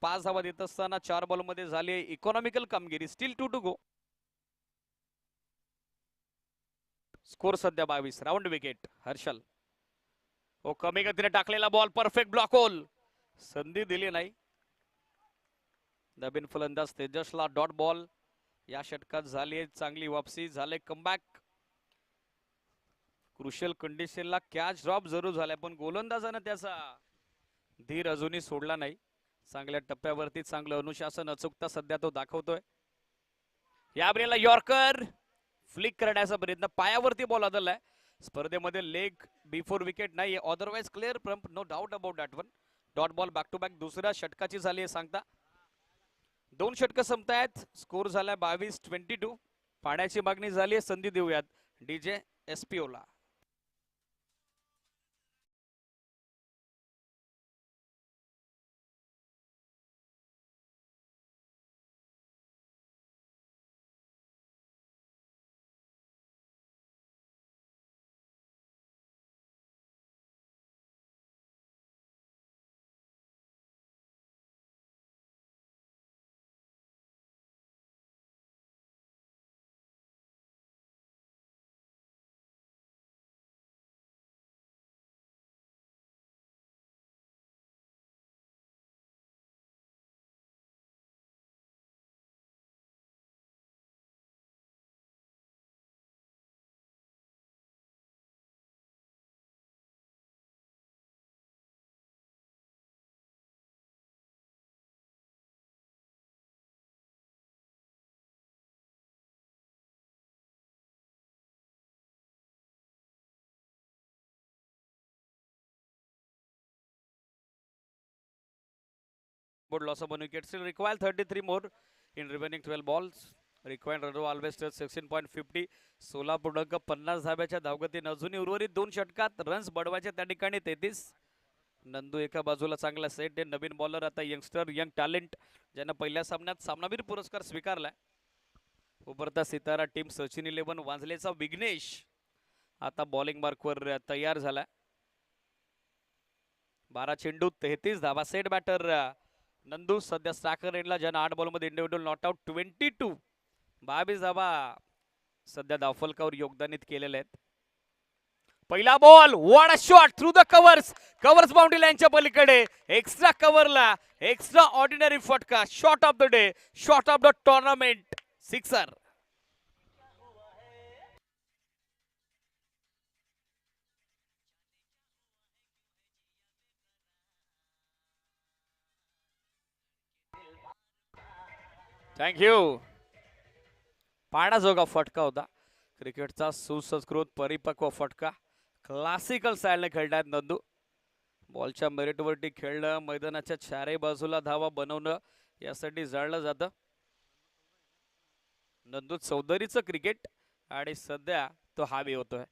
5 धावा देत असताना 4 बॉल मध्ये झाली इकॉनॉमिकल कामगिरी. Steel 2 to go. स्कोर सध्या 22. Round wicket Harshal. ओ कमी गतीने टाकलेला बॉल. Perfect block hole. संधी दिली नाही. नवीन फलंदाज तेजसला डॉट बॉल. या षटकात झाली चांगली वापसी. झाले कमबॅक. क्रुशियल कंडिशनला कॅच ड्रॉप जरूर झालाय पण गोलंदाजानं त्याचा धीर अजूनही सोडला नाही. चांगल्या टप्प्यावरती चांगलं अनुशासन अचूकता सध्या तो दाखवतोय. यावेळेला यॉर्कर फ्लिक करण्याचा प्रयत्न. पायावरती बॉल आदळलाय. स्पर्धेमध्ये लेग बिफोर विकेट नाही. Otherwise clear plumb. No doubt about that one. Dot ball back to back दुसऱ्या षटकाची झाली आहे सांगता. 2 षटकं संपतायत. स्कोर झालाय 22-22. पाण्याची मागणी झाली आहे. संधी देऊयात DJ एसपीओला. Board loss of 1 wicket. Still require 33 more in remaining 12 balls. Required run always to 16.50. 16.50 धाब्याच्या धावगतीने अजूनही उर्वरित 2 षटकात रन्स बडवायचे त्या ठिकाणी 33. नंदू एका बाजूला चांगला सेट आहे. नवीन बॉलर आता यंगस्टर यंग टॅलेंट ज्यांना पहिल्या सामन्यात सामनावीर पुरस्कार स्वीकारलाय. उभरता सितारा टीम सचिन 11 वांजलेचा विघ्नेश आता बॉलिंग मार्कवर तयार झाला. 12 चेंडू 33 धावा. सेट बॅटर नंदू सध्या स्ट्रायकर एंडला ज्यांना 8 बॉलमध्ये इंडिव्हिज्युअल नॉट आउट. 22 22 धावा सध्या धावफलकावर योगदानित केलेले आहेत. पहिला ball what a shot through the covers. Covers boundary लाईनच्या पलीकडे एक्स्ट्रा कव्हरला एक्स्ट्रा ऑर्डिनरी फटका. Shot of the day, shot of the tournament, sixer. Thank you. पाण्याजोगा फटका होता. क्रिकेटचा सुसंस्कृत परिपक्व फटका. क्लासिकल स्टाईलने खेळतात नंदू. बॉलच्या मेरिटवरती खेळणं, मैदानाच्या चारही बाजूला धावा बनवणं यासाठी जाळलं जातं. नंदू चौधरीचं क्रिकेट आणि सध्या तो हावी होतोय.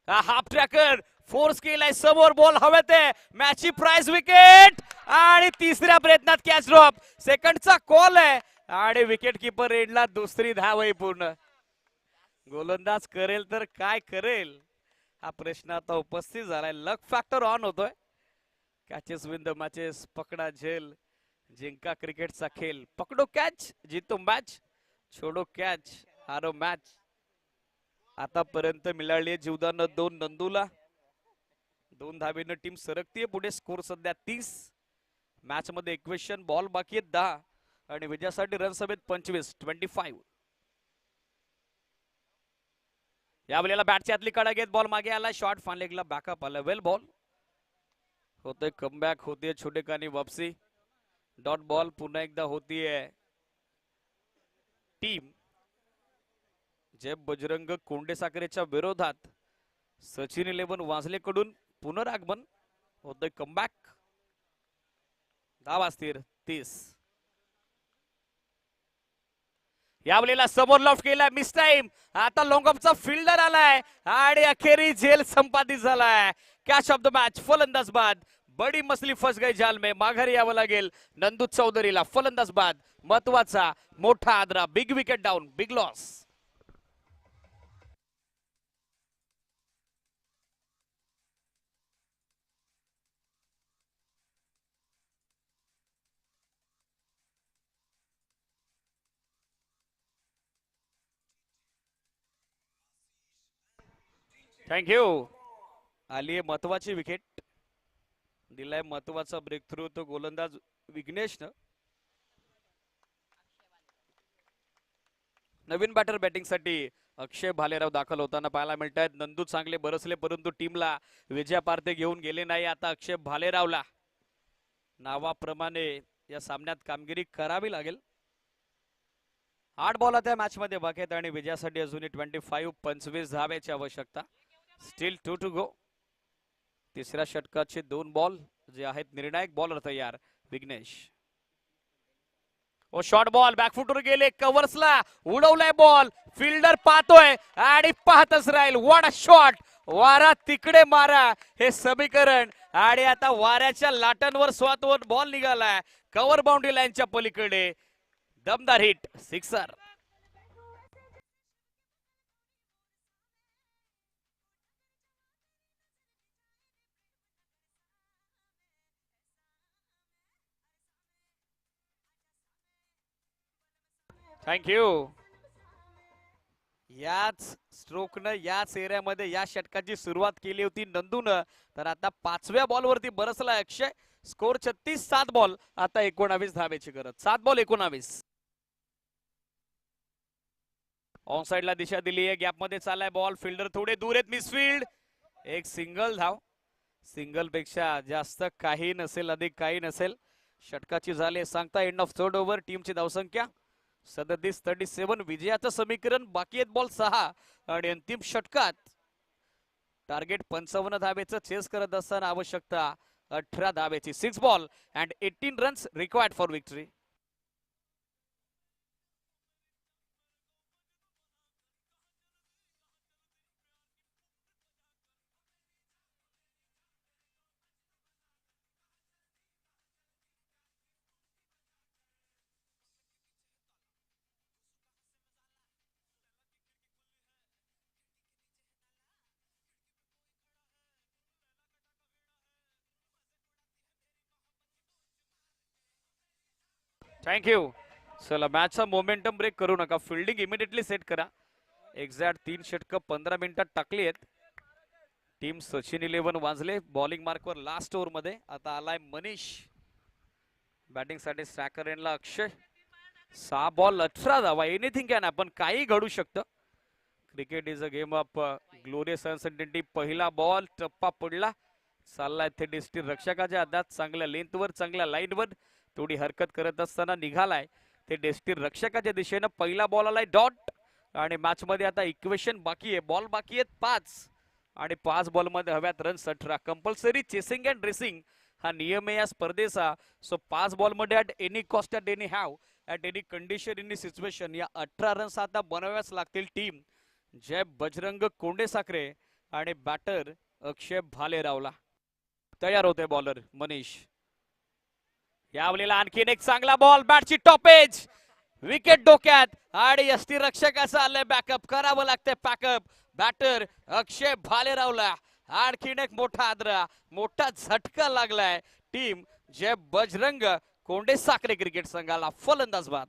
हाफ ट्रॅकर फोर्स केलाय समोर. बॉल हवेत आहे. मॅचची प्राइस विकेट आणि तिसऱ्या प्रयत्नात कॅच ड्रॉप. सेकंडचा कॉल आहे आणि विकेट किपर एंडला दुसरी धाव आहे पूर्ण. गोलंदाज करेल तर काय करेल हा प्रश्न आता उपस्थित झालाय. लक फॅक्टर ऑन होतोय. कॅचेस विन द मॅचेस, पकडा झेल, जिंका क्रिकेटचा खेळ. पकडो कॅच जीतो मॅच, छोडो कॅच हारो मॅच. आतापर्यंत मिळाली जीवदान 2 नंदूला. 2 धावेनं टीम सरकतीये पुढे. स्कोर सध्या 30. मॅच मध्ये इक्वेशन बॉल बाकी आहेत 10 आणि विजयासाठी रन समेत 25. यावेळेला बॅटची आतली कडा घेत बॉल मागे आला. शॉट फान लेगला बॅकअप आला. वेल बॉल होते. कमबॅक होते. छोटेखानी वापसी. डॉट बॉल पुन्हा एकदा होतीये टीम जय बजरंग कोंडे साखरेच्या विरोधात. सचिन 11 वांजलेकडून पुनरागमन होतंय. कमबॅक. धावा स्थिर 30. यावेळेला समोर लॉफ्ट केला. Miss time. आता लॉंगऑफचा फिल्डर आलाय आणि अखेरी झेल संपादित झालाय. Catch of the match. फलंदाज बाद. बडी मसली फस गई जाल में. माघारी यावं लागेल नंदू चौधरीला. फलंदाज बाद. महत्वाचा मोठा आदरा. Big wicket down, big loss. Thank you. आली आहे महत्वाची विकेट. दिलाय महत्वाचा ब्रेक थ्रू तो गोलंदाज विघ्नेशनं. नवीन बॅटर बॅटिंगसाठी अक्षय भालेराव दाखल होताना पाहायला मिळत आहेत. नंदू चांगले बरसले परंतु टीमला विजयापार्थे घेऊन गेले नाही. आता अक्षय भालेरावला नावाप्रमाणे या सामन्यात कामगिरी करावी लागेल. 8 बॉल त्या मॅच मध्ये बाकी आहेत आणि विजयासाठी अजूनही 25 धावेची आवश्यकता. Still 2 to go. तिसऱ्या षटकाचे 2 बॉल जे आहेत निर्णायक. बॉलर तयार विघ्नेश. ओ शॉर्ट बॉल बॅकफुटवर गेले, कव्हर्सला उडवलाय बॉल, फिल्डर पाहतोय आणि पाहतच राहील. व्हॉट अ शॉट, वारा तिकडे मारा हे समीकरण. आणि आता वाऱ्याच्या लाटांवर स्वतःवर बॉल निघालाय कव्हर बाउंड्री लाईनच्या पलीकडे. दमदार हिट, सिक्सर. थँक्यू. याच स्ट्रोकनं याच एरियामध्ये या षटकाची सुरुवात केली होती नंदूनं. तर आता 5व्या बॉलवरती बरसला अक्षय. स्कोर 36, 7 बॉल आता 19 धाब्याची गरज. 7 बॉल 19. ऑन साइडला दिशा दिली आहे, गॅपमध्ये चाललाय बॉल, फिल्डर थोडे दूर आहेत, मिसफील्ड. एक सिंगल धाव. सिंगल पेक्षा जास्त काही नसेल, अधिक काही नसेल. षटकाची झाले सांगता एंड ऑफ थर्ड ओव्हर. टीमची धावसंख्या 37-37. विजयाचं समीकरण बाकी आहेत बॉल 6 आणि अंतिम षटकात टार्गेट 55 धावेचं चेस करत असताना आवश्यकता 18 धावेची. 6 ball and 18 runs required for victory. Thank you. चला मॅचचा मोमेंटम ब्रेक करू नका, फिल्डिंग इमिडिएटली सेट करा. एक्झॅक्ट 3 षटकं 15 मिनिटात टाकली आहेत. टीम सचिन 11 वाजले बॉलिंग मार्कवर लास्ट ओव्हर मध्ये. आता आलाय मनीष बॅटिंग साठी. स्ट्रायकर एंडला अक्षय. 6 बॉल 18 धावा. एनिथिंग कॅन हॅपन, काही घडू शकतं. Cricket is a game of glorious uncertainty. पहिला बॉल टप्पा पडला, चाललाय ते डिस्ट्रिक रक्षकाच्या हातात. चांगल्या लेंथवर, चांगल्या लाईनवर थोडी हरकत करत असताना निघालाय ते डिस्ट्रिक रक्षकाच्या दिशेनं. पहिला बॉल आलाय डॉट. आणि मॅच मध्ये आता इक्वेशन बाकी आहे, बॉल बाकी आहेत 5 आणि 5 बॉल मध्ये हव्यात runs 18. Compulsory chasing and racing हा नियम आहे या स्पर्धेचा. सो 5 बॉल मध्ये at any cost, at any have, at any condition, any situation या 18 रन्स आता बनवाव्याच लागतील. टीम जय बजरंग कोंडेसाखरे आणि बॅटर अक्षय भालेरावला. तयार होते बॉलर मनीष. यावेळेला आणखीन एक चांगला बॉल, बॅटची टॉपेज, विकेट डोक्यात आणि यष्टी रक्षकाचं आलंय बॅकअप. करावं लागतंय पॅकअप बॅटर अक्षय भालेरावला. आणखीन एक मोठा आदरा, मोठा झटका लागलाय टीम जय बजरंग कोंडेसाखरे क्रिकेट संघाला. फलंदाज बाद.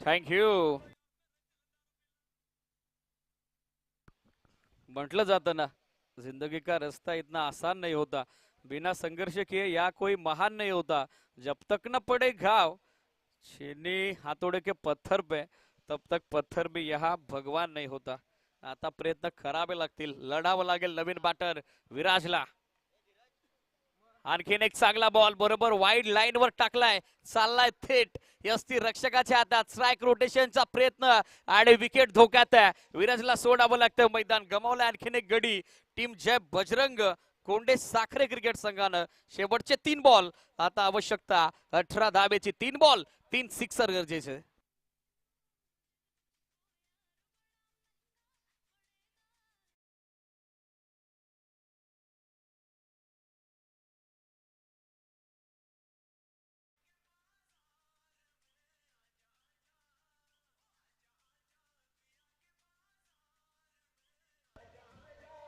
थँक्यू. म्हटलं जातं ना, जिंदगी का रास्ता इतना आसान नहीं होता, बिना संघर्ष किए या कोई महान नहीं होता. जब तक न पड़े घाव छीनी हाथोड़े के पत्थर पे, तब तक पत्थर भी यहाँ भगवान नहीं होता. आता प्रयत्न करावे लागतील, लढावं लागेल नवीन बॅटर विराजला. आणखीन एक चांगला बॉल बरोबर वाईड लाईन वर टाकलाय, चाललाय थेट यस्ती रक्षकाच्या हातात. स्ट्राईक रोटेशनचा प्रयत्न आणि विकेट धोक्यात आहे. विराजला सोडावं लागतं मैदान. गमावलंय आणखीन एक गडी टीम जय बजरंग कोंडेसाखरे क्रिकेट संघानं. शेवटचे 3 बॉल आता आवश्यकता 18 धावेची. 3 बॉल 3 सिक्सर गरजेचे.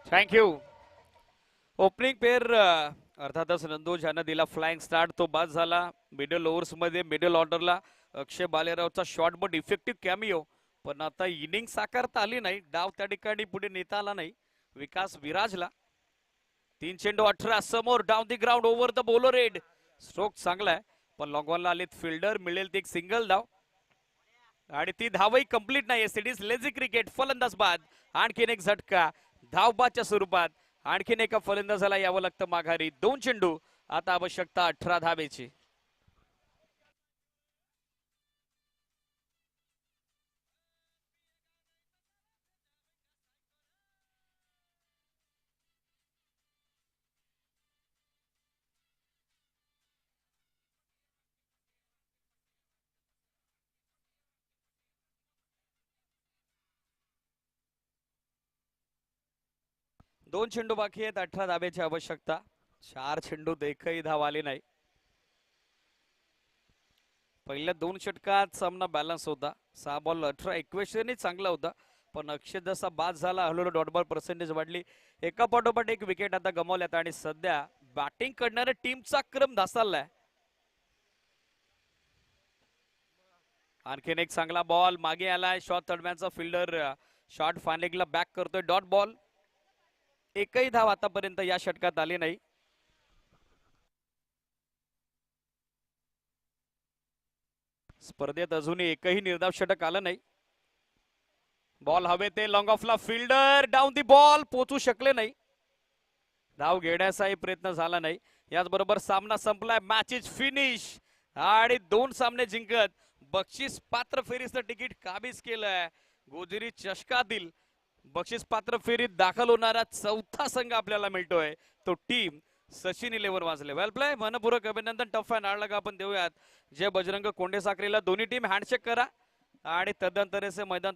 थँक्यू. ओपनिंग पेअर अर्थातच नंदू ज्यानं दिला फ्लाइंग स्टार्ट तो बाद झाला. मिडल ओव्हर्स मध्ये मिडल ऑर्डरला अक्षय भालेरावचा शॉर्ट बट इफेक्टिव्ह कॅमिओ. पण आता इनिंग साकारता आली नाही, डाव त्या ठिकाणी पुढे नेता आला नाही. विकास विराजला. 3 चेंडू 18 समोर down the ground over the bowler red. Stroke चांगला आहे पण लॉंगॉनला आलेत फिल्डर. मिळेल ती एक सिंगल धाव आणि ती धावही कंप्लीट नाही. It is lazy cricket. फलंदाज बाद. आणखीन एक झटका धावबाच्या स्वरूपात. आणखीन एका फलंदाजाला यावं लागतं माघारी. 2 चेंडू आता आवश्यकता 18 धावेची. 2 चेंडू बाकी आहेत, 18 धाब्याची आवश्यकता. 4 चेंडूत एकही धाव आली नाही. पहिल्या 2 षटकात सामना बॅलन्स होता. 6 बॉल 18-21 चांगला होता, पण अक्षय जसा बाद झाला हळूहळू डॉट बॉल पर्सेंटेज वाढली. एका पाठोपाठ एक विकेट आता गमावल्यात आणि सध्या बॅटिंग करणाऱ्या टीमचा क्रम ढासळलाय. आणखीन एक चांगला बॉल मागे आलाय. शॉट तडम्यांचा फिल्डर शॉट फायनलिंगला बॅक करतोय. Dot ball. एकही धाव आतापर्यंत या षटकात आली नाही. स्पर्धेत अजूनही एकही निर्धाव षटक आलं नाही. बॉल हवे ते लॉंग ऑफला फिल्डर डाऊन दी बॉल पोहोचू शकले नाही. धाव घेण्याचाही प्रयत्न झाला नाही. याचबरोबर सामना संपलाय. मॅच इज फिनिश आणि 2 सामने जिंकत बक्षीस पात्र फेरीचं तिकीट काबीज केलंय. गोजिरी चषकातील बक्षीस पात्र फेरीत दाखल होणारा 4था संघ आपल्याला मिळतोय, तो टीम सचिन 11 वाजले. वेल प्ले, मनपूर्वक अभिनंदन. टफ आहे नाळला आपण देऊयात जय बजरंग कोंडे साखरेला. दोन्ही टीम हँडशेक करा आणि तदनंतरचे मैदान